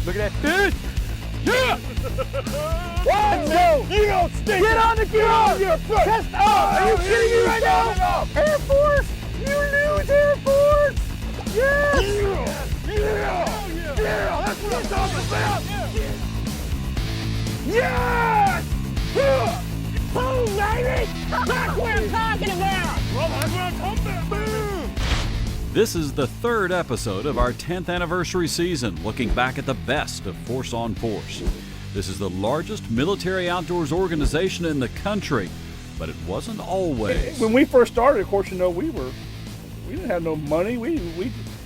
Look at that fish. Yeah! Let's go! You don't stink! Get on the ground! Chest up! Are you kidding me right now? Air Force! You lose Air Force! Yes! Yeah! That's what I'm talking about! Yes! Boom, baby! That's what I'm talking about! Well, that's what I'm talking about! Boom! This is the third episode of our 10th anniversary season, looking back at the best of Force on Force. This is the largest military outdoors organization in the country, but it wasn't always. When we first started, of course, you know, we didn't have no money.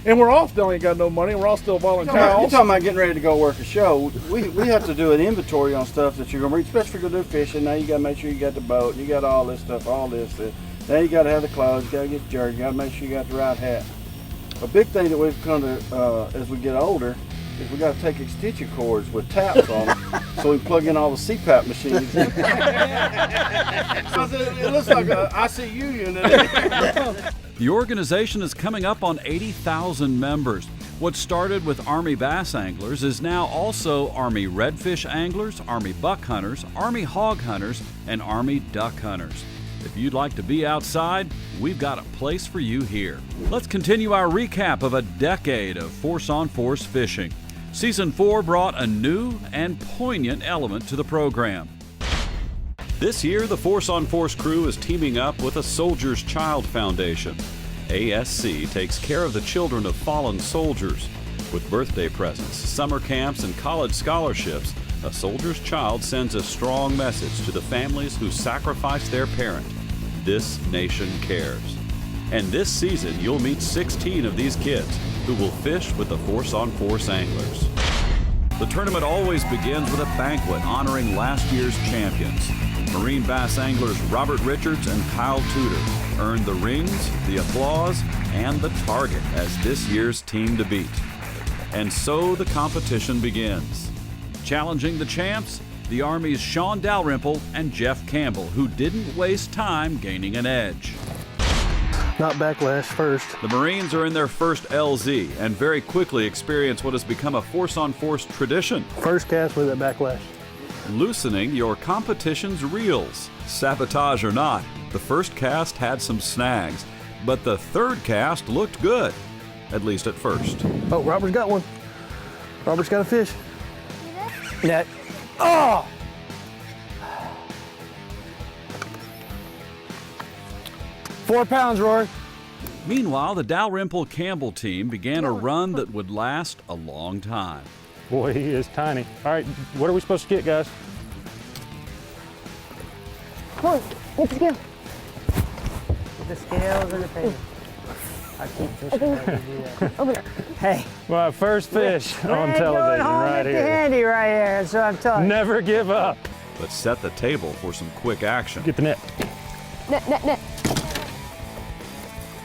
And we're all still ain't got no money. We're all still volunteers. You're talking about getting ready to go work a show. We have to do an inventory on stuff that you're going to read, especially if you're going to do fishing. Now you got to make sure you got the boat, you got all this stuff, all this. Now you got to have the clothes, you got to get the jersey, you got to make sure you got the right hat. A big thing that we've come to as we get older is we got to take extension cords with taps on them so we plug in all the CPAP machines. It looks like an ICU unit. The organization is coming up on 80,000 members. What started with Army bass anglers is now also Army redfish anglers, Army buck hunters, Army hog hunters, and Army duck hunters. If you'd like to be outside, we've got a place for you here. Let's continue our recap of a decade of Force on Force fishing. Season 4 brought a new and poignant element to the program. This year, the Force on Force crew is teaming up with a Soldier's Child Foundation. ASC takes care of the children of fallen soldiers. With birthday presents, summer camps, and college scholarships, a soldier's child sends a strong message to the families who sacrificed their parent. This nation cares. And this season, you'll meet 16 of these kids who will fish with the Force on Force anglers. The tournament always begins with a banquet honoring last year's champions. Marine bass anglers Robert Richards and Kyle Tudor earned the rings, the applause, and the target as this year's team to beat. And so the competition begins. Challenging the champs, the Army's Sean Dalrymple and Jeff Campbell, who didn't waste time gaining an edge. Not backlash first. The Marines are in their first LZ and very quickly experience what has become a Force on Force tradition. First cast with that backlash. Loosening your competition's reels. Sabotage or not, the first cast had some snags, but the third cast looked good, at least at first. Oh, Robert's got one. Robert's got a fish. Net. Oh! Four pounds, Rory. Meanwhile, the Dalrymple Campbell team began a run that would last a long time. Boy, he is tiny. All right, what are we supposed to get, guys? Come on, get the scale. Get the scales and the paper. I keep fishing. Over there. Hey. Well, first fish on television right here. Handy right here. That's what I'm telling you. Never give up. But set the table for some quick action. Get the net. Net.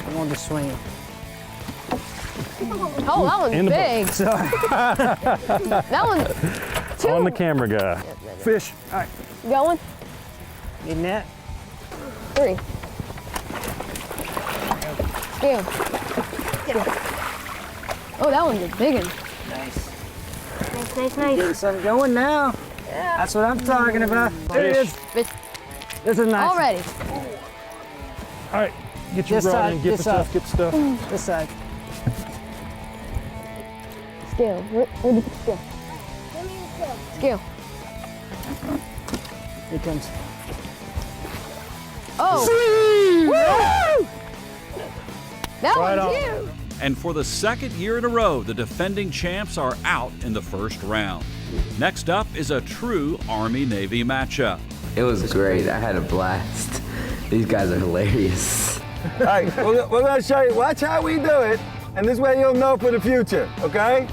I want to swing. Oh, that one's big. Sorry. That one's two. On the camera guy. Fish. All right. You got one? Need net? 3. Scale. Oh, that one's a big one. Nice. Getting something going now. Yeah. That's what I'm talking about. There it is. This is nice. Already. All right, get your rod in, get the stuff, get the stuff. This side. Scale. Where did you put the scale? Give me the scale. Scale. Here it comes. Oh! Woo! That Right one's on. huge! And for the second year in a row, the defending champs are out in the first round. Next up is a true Army-Navy matchup. It was great. I had a blast. These guys are hilarious. All right, we're going to show you. Watch how we do it, and this way you'll know for the future, okay?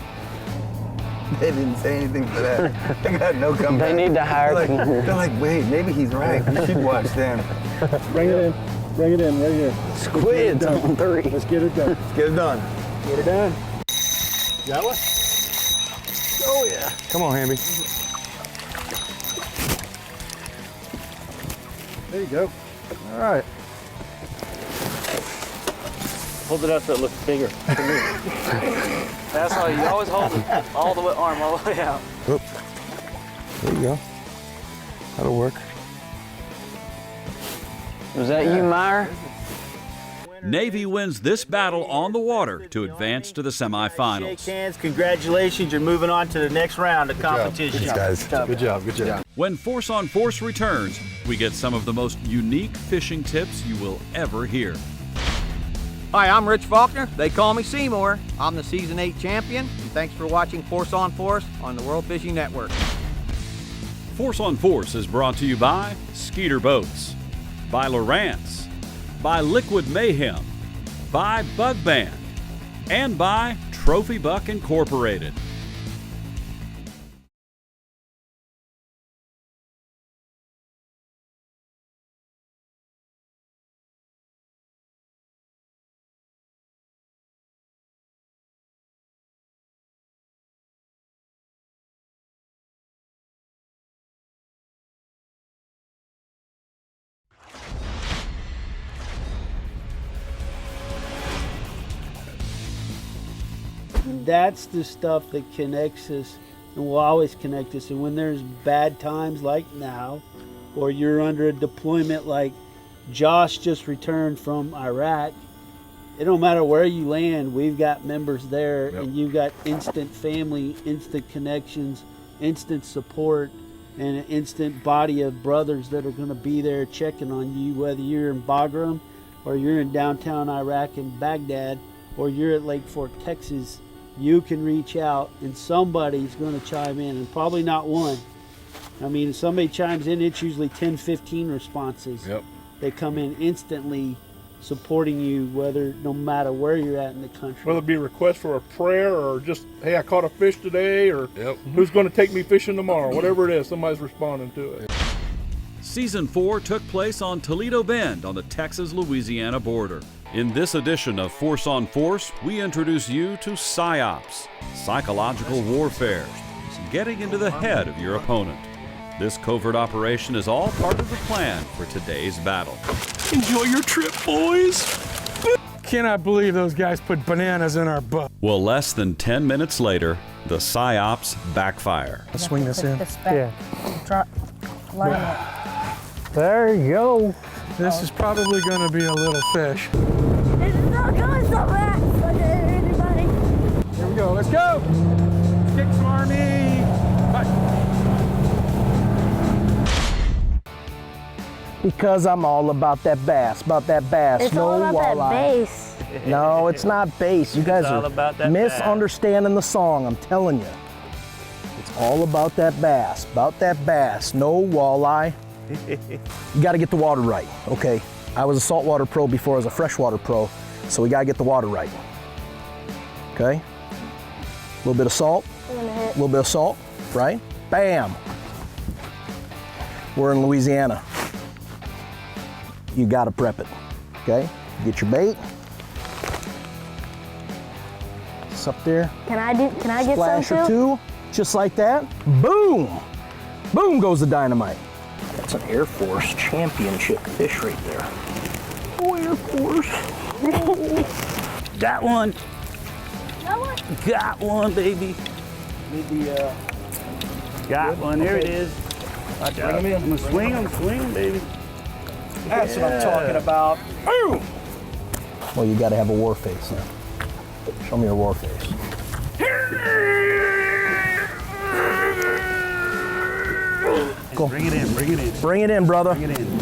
They didn't say anything for that. They got no comeback. They need to hire They're like, wait, maybe he's right. We should watch them. Bring it in. Bring it in right here. Squids on 3. Let's get it done. Let's get it done. Get it done. Got one? Oh, yeah. Come on, Hamby. There you go. All right. Hold it up so it looks bigger. That's how you always hold it all the way, arm all the way out. Oop. There you go. That'll work. Was that you, Meyer? Navy wins this battle on the water to advance to the semifinals. Shake hands, congratulations, you're moving on to the next round of competition. Thanks, guys. Good job, good job. When Force on Force returns, we get some of the most unique fishing tips you will ever hear. Hi, I'm Rich Faulkner. They call me Seymour. I'm the Season 8 champion, and thanks for watching Force on Force on the World Fishing Network. Force on Force is brought to you by Skeeter Boats, by Lowrance, by Liquid Mayhem, by Bug Band, and by Trophy Buck Incorporated. That's the stuff that connects us and will always connect us. And when there's bad times like now, or you're under a deployment like Josh just returned from Iraq, it don't matter where you land, we've got members there. Yep. And you've got instant family, instant connections, instant support, and an instant body of brothers that are going to be there checking on you, whether you're in Bagram or you're in downtown Iraq in Baghdad or you're at Lake Fork, Texas. You can reach out and somebody's going to chime in, and probably not one. I mean, if somebody chimes in, it's usually 10, 15 responses. Yep. They come in instantly supporting you, no matter where you're at in the country. Whether it be a request for a prayer or just, hey, I caught a fish today, or who's going to take me fishing tomorrow, whatever it is, somebody's responding to it. Season 4 took place on Toledo Bend on the Texas-Louisiana border. In this edition of Force on Force, we introduce you to PSYOPs, psychological warfare, getting into the head of your opponent. This covert operation is all part of the plan for today's battle. Enjoy your trip, boys. Cannot believe those guys put bananas in our butt. Well, less than 10 minutes later, the PSYOPs backfire. Let's swing this in. Yeah. Drop. Line it. There you go. This is probably going to be a little fish. This is not going so fast. Anybody? Here we go. Let's go. Let's kick some Army. Bye. Because I'm all about that bass, It's no all about walleye. that bass. No, it's not bass. You guys all are about that misunderstanding the song, I'm telling you. It's all about that bass, no walleye. You gotta get the water right, okay? I was a saltwater pro before I was a freshwater pro, so we gotta get the water right. Okay? A little bit of salt, right? Bam! We're in Louisiana. You gotta prep it, okay? Get your bait. It's up there. Can I get some Splash or too? two, just like that. Boom! Boom goes the dynamite. That's an Air Force championship fish right there. Oh, Air Force. Got one. That one? Got one, baby. Got one. There it is. Bring him in. I'm gonna swing him, baby. That's what I'm talking about. Boom! Well, you gotta have a war face now. Show me your war face. Go. Bring it in. Bring it in, brother. Bring it in.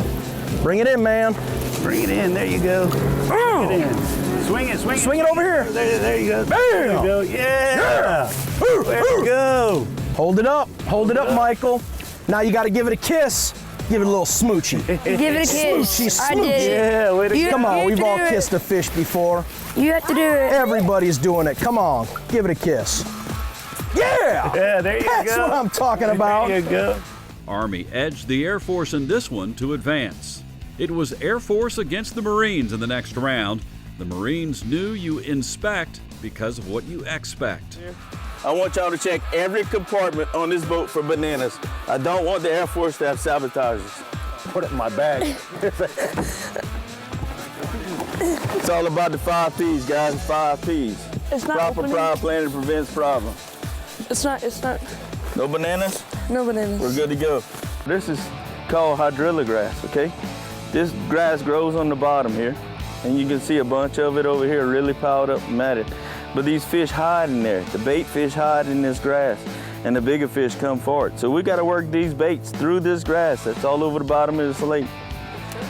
Bring it in, man. Bring it in. There you go. Bring it in. Swing it. Swing it over here. There you go. Bam! There you go. Yeah. There you go. Hold it up, Michael. Now you gotta give it a kiss. Give it a little smoochy. Give it a kiss. Smoochy, I did it. Yeah, way to go. Come on, You we've have to all do it. kissed a fish before. You have to do it. Everybody's doing it. Come on, give it a kiss. Yeah! Yeah, there you That's go. what I'm talking about. There you go. Army edged the Air Force in this one to advance. It was Air Force against the Marines in the next round. The Marines knew you inspect because of what you expect. I want y'all to check every compartment on this boat for bananas. I don't want the Air Force to have sabotages. Put it in my bag. It's all about the 5 P's, guys. 5 P's. It's not Proper opening. prior planning prevents problems. It's not. No bananas? No bananas. We're good to go. This is called hydrilla grass, okay? This grass grows on the bottom here, and you can see a bunch of it over here really piled up and matted. But these fish hide in there. The bait fish hide in this grass, and the bigger fish come for it. So we got to work these baits through this grass that's all over the bottom of this lake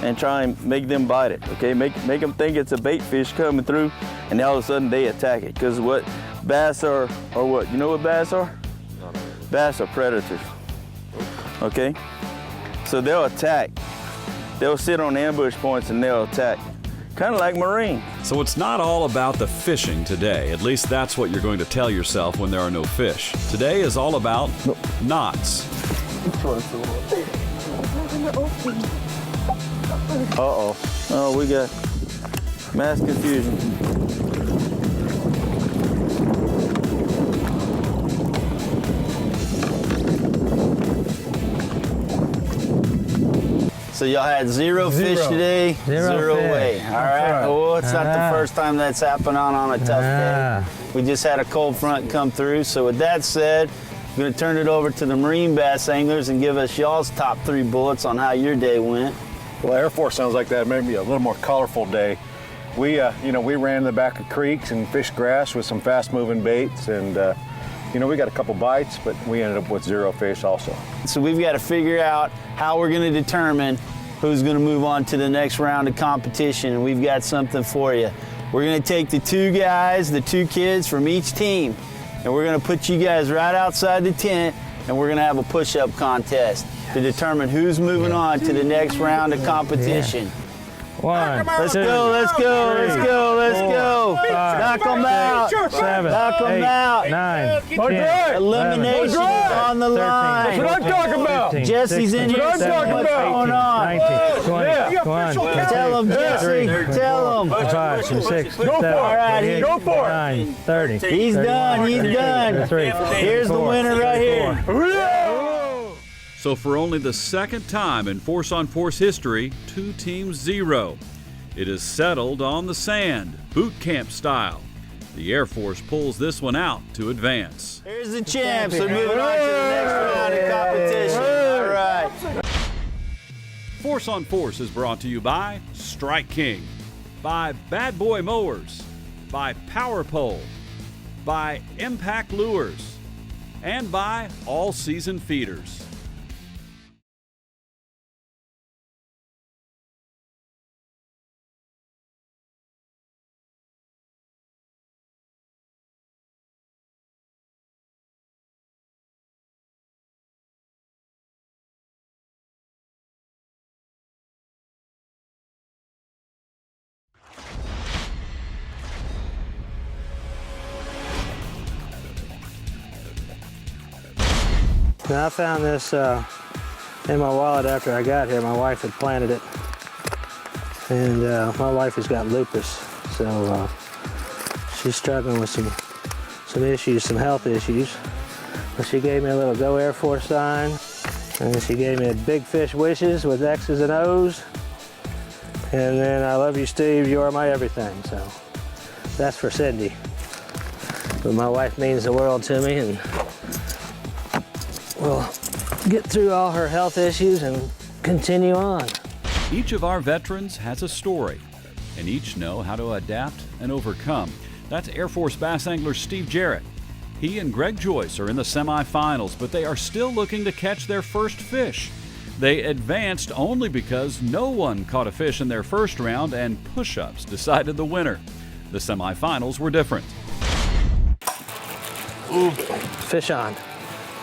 and try and make them bite it, okay? Make them think it's a bait fish coming through, and all of a sudden they attack it. Because what bass are what? You know what bass are? Bass are predators, okay? So they'll attack. They'll sit on ambush points and they'll attack. Kind of like marine. So it's not all about the fishing today. At least that's what you're going to tell yourself when there are no fish. Today is all about knots. Uh-oh. Oh, we got mass confusion. So y'all had zero fish today, zero fish. weight. All right. Oh, it's not the first time that's happened on a tough day. We just had a cold front come through. So with that said, I'm going to turn it over to the marine bass anglers and give us y'all's top 3 bullets on how your day went. Well, Air Force sounds like that. Maybe a little more colorful day. We, we ran in the back of creeks and fished grass with some fast-moving baits, and we got a couple bites, but we ended up with 0 fish also. So we've got to figure out how we're going to determine who's going to move on to the next round of competition, and we've got something for you. We're going to take the 2 guys, the 2 kids from each team, and we're going to put you guys right outside the tent, and we're going to have a push-up contest to determine who's moving on to the next round of competition. 1, Let's go, let's go, let's go, let's go. Knock them out. 7, Knock them out. 9, 10, Elimination is on the line. That's what I'm talking about. Jesse's in here. What's going on? 19, 20, 21, Tell him, Jesse. Tell him. 5, 6, 7, All right, 8, go for it. 9, 30. He's done, he's done. Here's the winner right here. So for only the second time in Force on Force history, 2 teams 0. It is settled on the sand, boot camp style. The Air Force pulls this one out to advance. Here's the champs. They're moving on to the next round of competition. All right. Force on Force is brought to you by Strike King, by Bad Boy Mowers, by Power Pole, by Impact Lures, and by All Season Feeders. Now I found this in my wallet after I got here. My wife had planted it, and my wife has got lupus, so she's struggling with some issues, some health issues. But she gave me a little Go Air Force sign, and she gave me a Big Fish Wishes with X's and O's, and then I love you, Steve. You are my everything. So that's for Cindy. But my wife means the world to me, and we'll get through all her health issues and continue on. Each of our veterans has a story, and each know how to adapt and overcome. That's Air Force bass angler Steve Jarrett. He and Greg Joyce are in the semifinals, but they are still looking to catch their first fish. They advanced only because no one caught a fish in their first round, and push-ups decided the winner. The semifinals were different. Ooh. Fish on.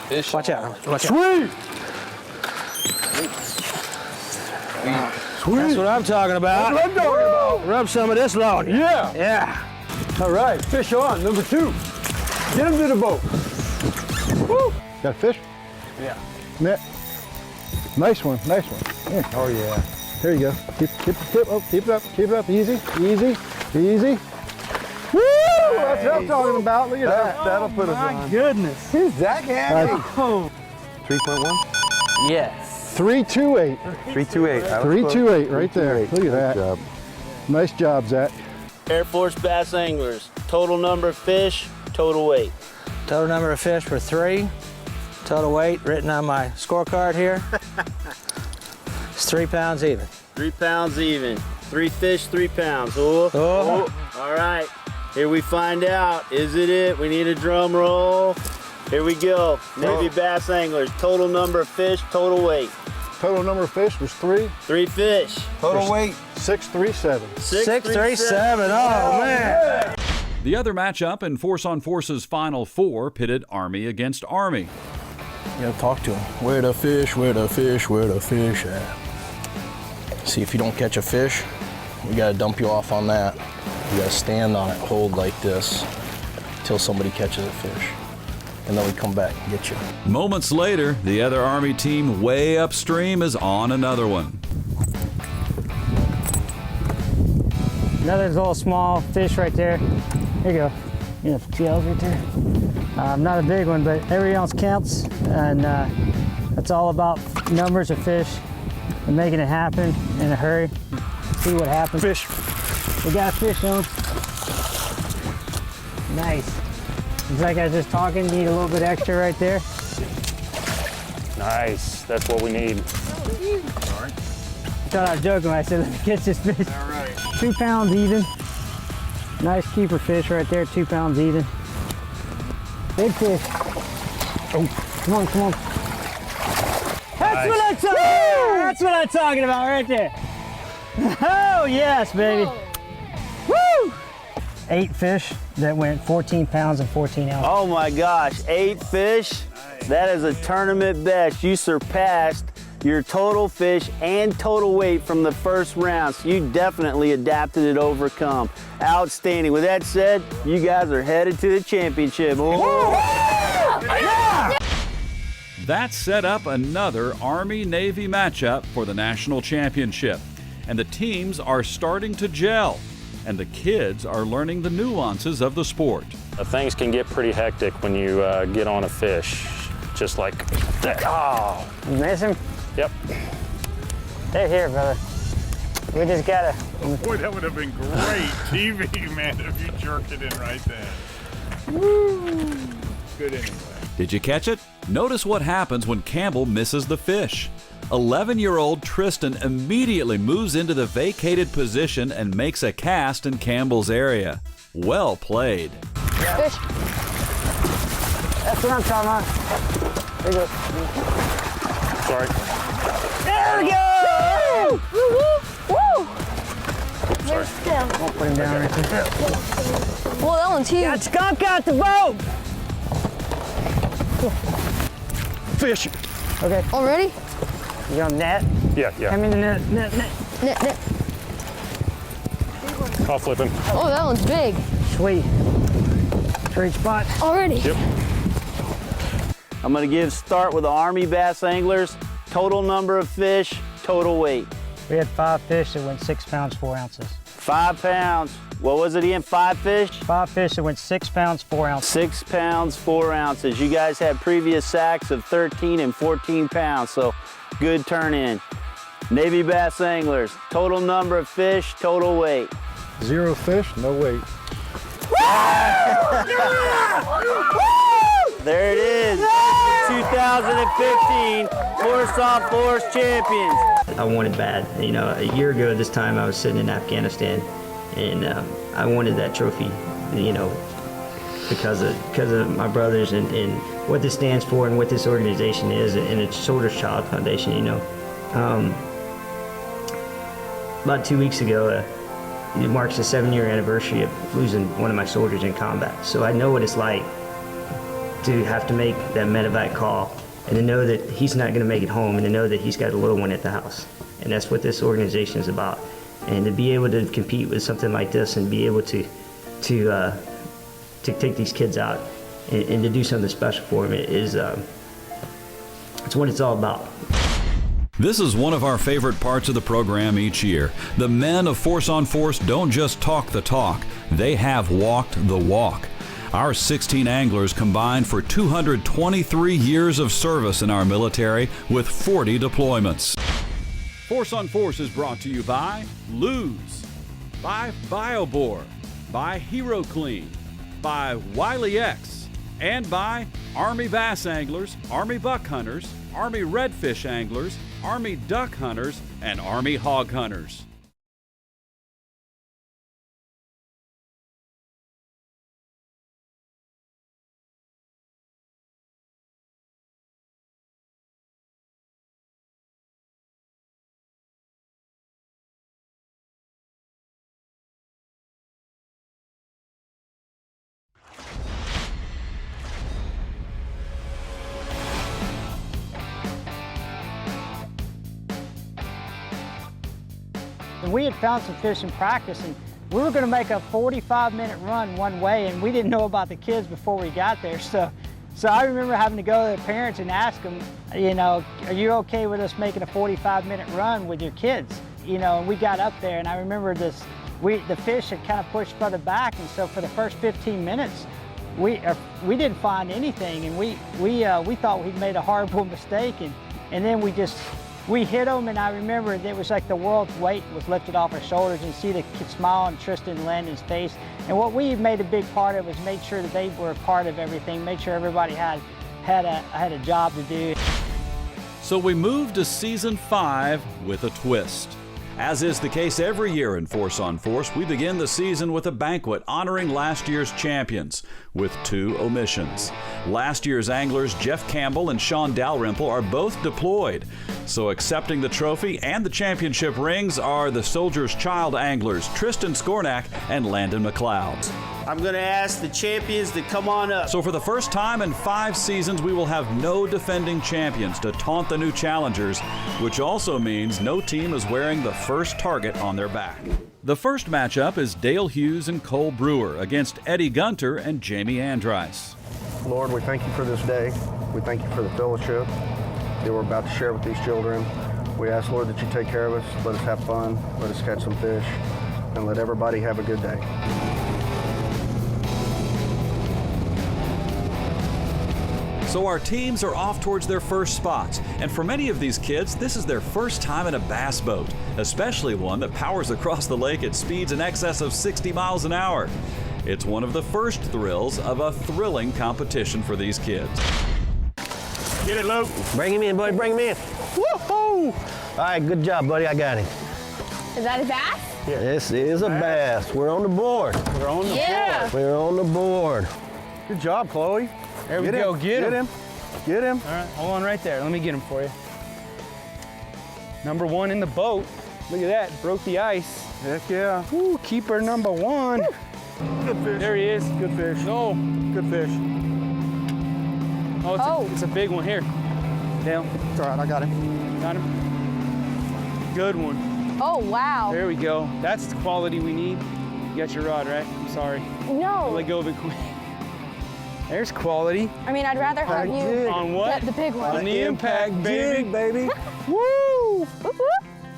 Fish. Watch out. Watch Sweet. out. Sweet. That's what I'm talking about. That's what I'm talking about. Rub some of this on you. Yeah. Yeah. All right, fish on, number 2. Get him to the boat. Woo. Got a fish? Yeah. Net. Nice one, nice one. Yeah. Oh yeah. There you go. Keep the tip up, keep it up, easy, easy, easy. Woo! That's what I'm talking about. Look at that. That'll put us on. My goodness. He's that handy. 3.1? Yes. 328. 328. 328 right there. Look at that. Good job. Nice job, Zach. Air Force Bass Anglers, total number of fish, total weight. Total number of fish were 3. Total weight written on my scorecard here. It's 3 pounds even. 3 pounds even. 3 fish, 3 pounds. Oh. All right, here we find out. Is it? We need a drum roll. Here we go. Navy Bass Anglers, total number of fish, total weight. Total number of fish was 3. 3 fish. Total weight? 637. 637, oh man. The other matchup in Force on Force's Final Four pitted Army against Army. You gotta talk to them. Where the fish, where the fish, where the fish at? See, if you don't catch a fish, we gotta dump you off on that. You gotta stand on it, hold like this, until somebody catches a fish. And then we come back and get you. Moments later, the other Army team way upstream is on another one. Another little small fish right there. There you go. You have 2 L's right there. Not a big one, but every ounce counts. And that's all about numbers of fish and making it happen in a hurry. See what happens. Fish. We got a fish on. Nice. It's like I was just talking, need a little bit extra right there. Nice, that's what we need. I thought I was joking when I said, let me catch this fish. All right. 2 pounds even. Nice keeper fish right there, 2 pounds even. Big fish. Oh, come on, come on. That's what I'm talking about. That's what I'm talking about right there. Oh, yes, baby. Woo! 8 fish that went 14 pounds and 14 ounces. Oh my gosh, 8 fish? Nice. That is a tournament best. You surpassed your total fish and total weight from the first round. So you definitely adapted and overcome. Outstanding. With that said, you guys are headed to the championship. Yeah! That set up another Army-Navy matchup for the national championship. And the teams are starting to gel. And the kids are learning the nuances of the sport. Things can get pretty hectic when you get on a fish. Just like that. Oh. You miss him? Yep. They're here, brother. We just gotta. Boy, that would have been great TV, man, if you jerked it in right there. Woo! Good anyway. Did you catch it? Notice what happens when Campbell misses the fish. 11-year-old Tristan immediately moves into the vacated position and makes a cast in Campbell's area. Well played. Fish. That's what I'm talking about. There you go. Sorry. There we go! Woo! Woo! Woo! Sorry. I'll put him down right there. Whoa, that one's huge. Got skunk out the boat! Fish. Okay. Already? You on net? Yeah. Come in the net. Net. I'll flip him. Oh, that one's big. Sweet. Great spot. Already? Yep. I'm gonna start with the Army Bass Anglers. Total number of fish, total weight. We had 5 fish that went 6 pounds, 4 ounces. 5 pounds. What was it again? 5 fish? 5 fish that went 6 pounds, 4 ounces. 6 pounds, 4 ounces. You guys had previous sacks of 13 and 14 pounds, so good turn in. Navy Bass Anglers, total number of fish, total weight. 0 fish, no weight. There it is. 2015 Force on Force champions. I wanted bad. You know, a year ago this time I was sitting in Afghanistan, and I wanted that trophy. You know, because of my brothers and what this stands for and what this organization is, and it's Soldiers Child Foundation. You know, about 2 weeks ago, it marks the 7-year anniversary of losing one of my soldiers in combat. So I know what it's like to have to make that medevac call and to know that he's not going to make it home, and to know that he's got a little one at the house. And that's what this organization is about. And to be able to compete with something like this and be able to take these kids out and to do something special for them is it's what it's all about. This is one of our favorite parts of the program each year. The men of Force on Force don't just talk the talk, they have walked the walk. Our 16 anglers combined for 223 years of service in our military with 40 deployments. Force on Force is brought to you by Lew's, by BioBore, by HeroClean, by Wiley X, and by Army Bass Anglers, Army Buck Hunters, Army Redfish Anglers, Army Duck Hunters, and Army Hog Hunters. And we had found some fish in practice, and we were going to make a 45-minute run one way, and we didn't know about the kids before we got there. So I remember having to go to the parents and ask them, you know, are you okay with us making a 45-minute run with your kids? You know, and we got up there, and I remember the fish had kind of pushed further back, and so for the first 15 minutes, we didn't find anything, and we thought we'd made a horrible mistake, and then we hit them, and I remember it was like the world's weight was lifted off our shoulders, and see the smile on Tristan and Landon's face. And what we made a big part of was made sure that they were a part of everything, made sure everybody had a job to do. So we moved to Season 5 with a twist. As is the case every year in Force on Force, we begin the season with a banquet honoring last year's champions, with 2 omissions. Last year's anglers Jeff Campbell and Sean Dalrymple are both deployed, so accepting the trophy and the championship rings are the Soldier's Child anglers Tristan Skornak and Landon McLeod. I'm going to ask the champions to come on up. So for the first time in 5 seasons, we will have no defending champions to taunt the new challengers, which also means no team is wearing the first target on their back. The first matchup is Dale Hughes and Cole Brewer against Eddie Gunter and Jamie Andrice. Lord, we thank you for this day. We thank you for the fellowship that we're about to share with these children. We ask, Lord, that you take care of us, let us have fun, let us catch some fish, and let everybody have a good day. So our teams are off towards their first spots, and for many of these kids, this is their first time in a bass boat, especially one that powers across the lake at speeds in excess of 60 miles an hour. It's one of the first thrills of a thrilling competition for these kids. Get it, Luke. Bring him in, buddy, bring him in. Woohoo! All right, good job, buddy, I got him. Is that a bass? Yeah. This is a bass. We're on the board. We're on the board. We're on the board. Good job, Chloe. There we go, get him. Get him. All right, hold on right there. Let me get him for you. Number 1 in the boat. Look at that, broke the ice. Heck yeah. Woo, keeper number 1. Good fish. There he is. Good fish. No. Good fish. Oh, it's a big one here. Dale. It's all right, I got him. Got him? Good one. Oh, wow. There we go. That's the quality we need. You got your rod, right? I'm sorry. No. I'll let go of it quick. There's quality. I mean, I'd rather have you on what? get the big one. On the impact, baby. baby. Woo!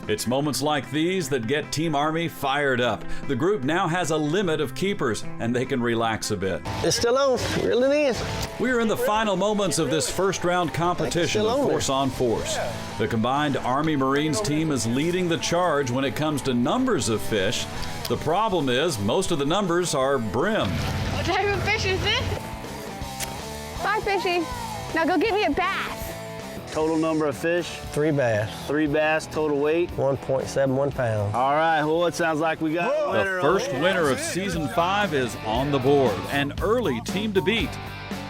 It's moments like these that get Team Army fired up. The group now has a limit of keepers, and they can relax a bit. It's still on, reeling in. We are in the final moments of this first round competition of Force on Force. The combined Army Marines team is leading the charge when it comes to numbers of fish. The problem is most of the numbers are brim. What type of fish is this? Bye, fishy. Now go get me a bass. Total number of fish? 3 bass. 3 bass, total weight? 1.71 pounds. All right, well, it sounds like we got a winner. The first winner of Season 5 is on the board, an early team to beat.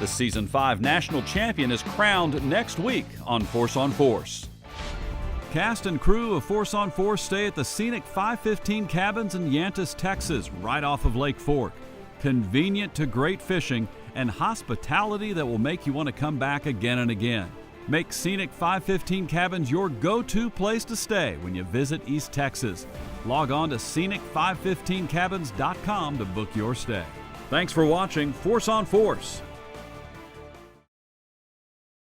The Season 5 national champion is crowned next week on Force on Force. Cast and crew of Force on Force stay at the scenic 515 Cabins in Yantis, Texas, right off of Lake Fork. Convenient to great fishing and hospitality that will make you want to come back again and again. Make Scenic 515 Cabins your go-to place to stay when you visit East Texas. Log on to scenic515cabins.com to book your stay. Thanks for watching Force on Force.